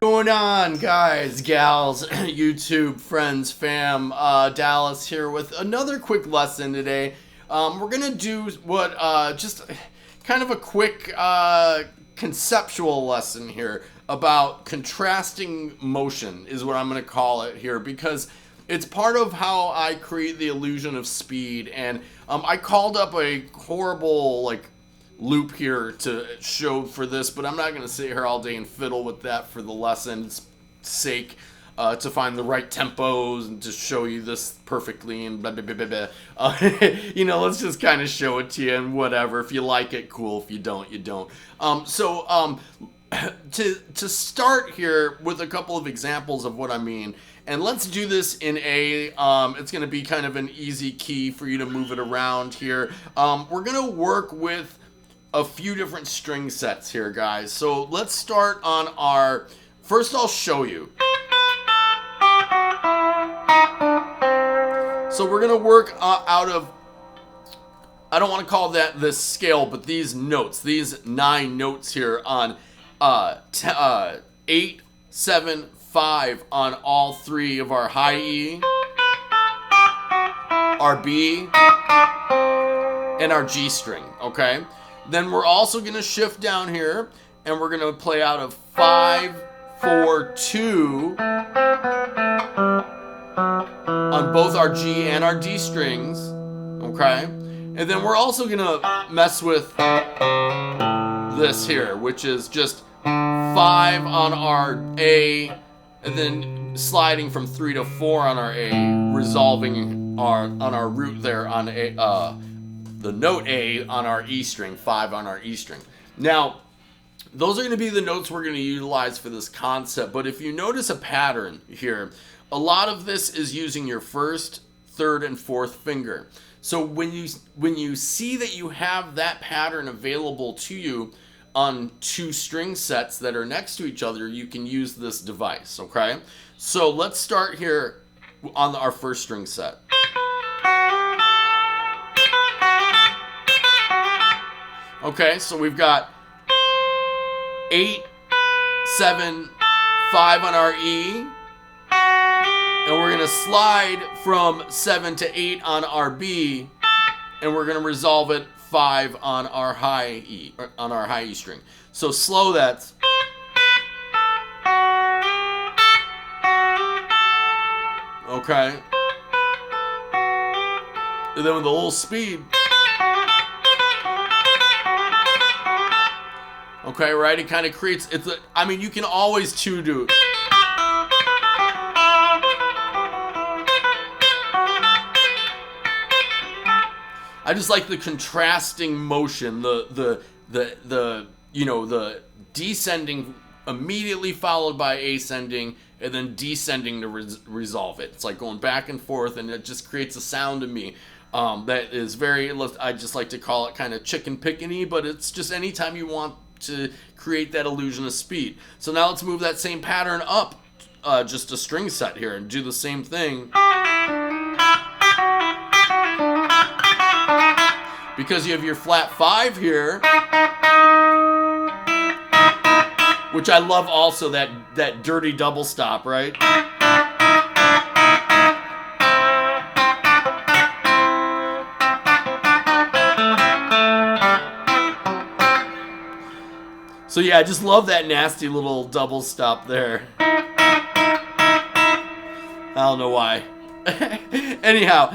Going on, guys, gals, YouTube friends, fam, Dallas here with another quick lesson today. We're gonna do what just kind of a quick conceptual lesson here about contrasting motion is what I'm gonna call it here, because it's part of how I create the illusion of speed. And I called up a horrible loop here to show for this, but I'm not going to sit here all day and fiddle with that for the lesson's sake, to find the right tempos and to show you this perfectly and blah blah blah blah blah. Let's just kind of show it to you and whatever. If you like it, cool. If you don't, you don't. To start here with a couple of examples of what I mean, and let's do this in A. It's going to be kind of an easy key for you to move it around here. We're going to work with a few different string sets here, guys. So let's start on our, first I'll show you. So we're gonna work out of, I don't want to call that this scale, but these notes, these 9 notes here on 8, 7, 5 on all 3 of our high E, our B, and our G string, okay? Then we're also going to shift down here, and we're going to play out of 5, 4, 2 on both our G and our D strings, okay? And then we're also going to mess with this here, which is just 5 on our A, and then sliding from 3 to 4 on our A, resolving on our root there on A, the note A on our E string, 5 on our E string. Now, those are going to be the notes we're going to utilize for this concept, but if you notice a pattern here, a lot of this is using your 1st, 3rd, and 4th finger. So when you see that you have that pattern available to you on 2 string sets that are next to each other, you can use this device, okay? So let's start here on our 1st string set. Okay, so we've got 8, 7, 5 on our E, and we're gonna slide from 7 to 8 on our B, and we're gonna resolve it 5 on our high E, on our high E string. So slow that. Okay. And then with a little speed. Okay, right? It kind of creates, you can always do. I just like the contrasting motion, the descending immediately followed by ascending, and then descending to resolve it. It's like going back and forth, and it just creates a sound to me. That is very, I just like to call it kind of chicken pickany, but it's just anytime you want to create that illusion of speed. So now let's move that same pattern up just a string set here and do the same thing. Because you have your flat 5 here, which I love also, that dirty double stop, right? So yeah, I just love that nasty little double stop there. I don't know why. Anyhow,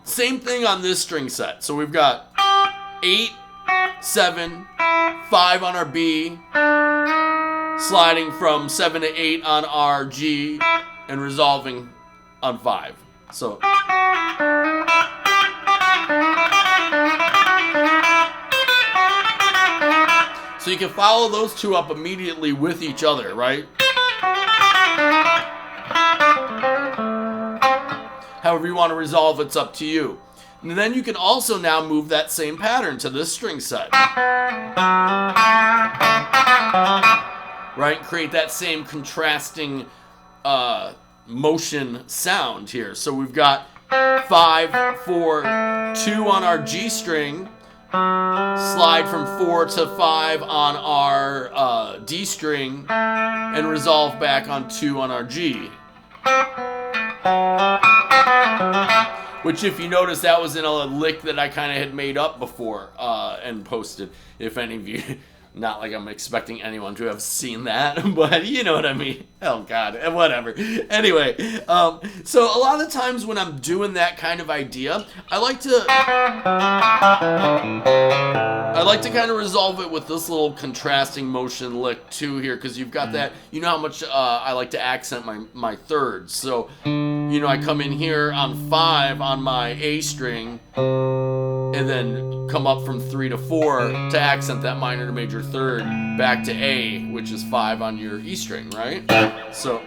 same thing on this string set. So we've got 8, 7, 5 on our B, sliding from 7 to 8 on our G, and resolving on 5. So you can follow those 2 up immediately with each other, right? However you want to resolve, it's up to you. And then you can also now move that same pattern to this string set. Right? Create that same contrasting motion sound here. So we've got 5, 4, 2 on our G string, slide from 4 to 5 on our D string, and resolve back on 2 on our G. Which, if you notice, that was in a lick that I kind of had made up before and posted. If any of you, not like I'm expecting anyone to have seen that, but you know what I mean. Oh, God, whatever. Anyway, so a lot of the times when I'm doing that kind of idea, I like to kind of resolve it with this little contrasting motion lick too here, because you've got that, you know how much I like to accent my thirds. So, you know, I come in here on 5 on my A string, and then come up from 3 to 4 to accent that minor to major third back to A, which is 5 on your E string, right? So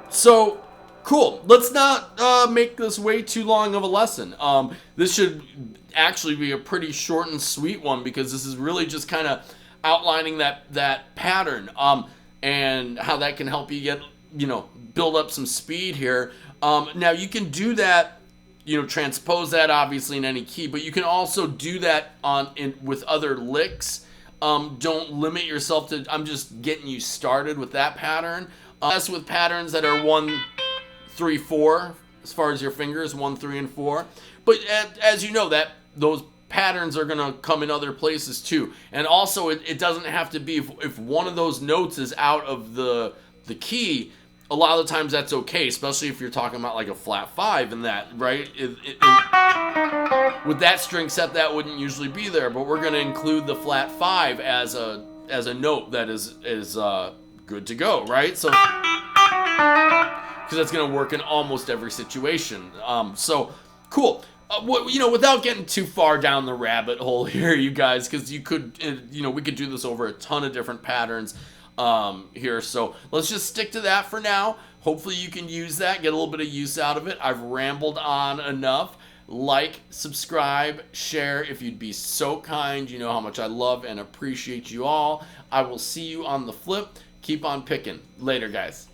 So, cool. Let's not make this way too long of a lesson. This should actually be a pretty short and sweet one, because this is really just kind of outlining that pattern and how that can help you get, build up some speed here. Now, you can do that, transpose that obviously in any key, but you can also do that with other licks. Don't limit yourself to, I'm just getting you started with that pattern. That's with patterns that are 1, 3, 4, as far as your fingers, 1, 3, and 4. But as you know, that those patterns are going to come in other places too. And also, it doesn't have to be, if one of those notes is out of the key, a lot of the times that's okay, especially if you're talking about like a flat 5 and that, right? With that string set, that wouldn't usually be there, but we're going to include the flat 5 as a note that is good to go, right? So, because that's going to work in almost every situation. So, cool. Without getting too far down the rabbit hole here, you guys, because you could, we could do this over a ton of different patterns here. So let's just stick to that for now. Hopefully you can use that, get a little bit of use out of it. I've rambled on enough. Like, subscribe, share if you'd be so kind. You know how much I love and appreciate you all. I will see you on the flip. Keep on picking. Later, guys.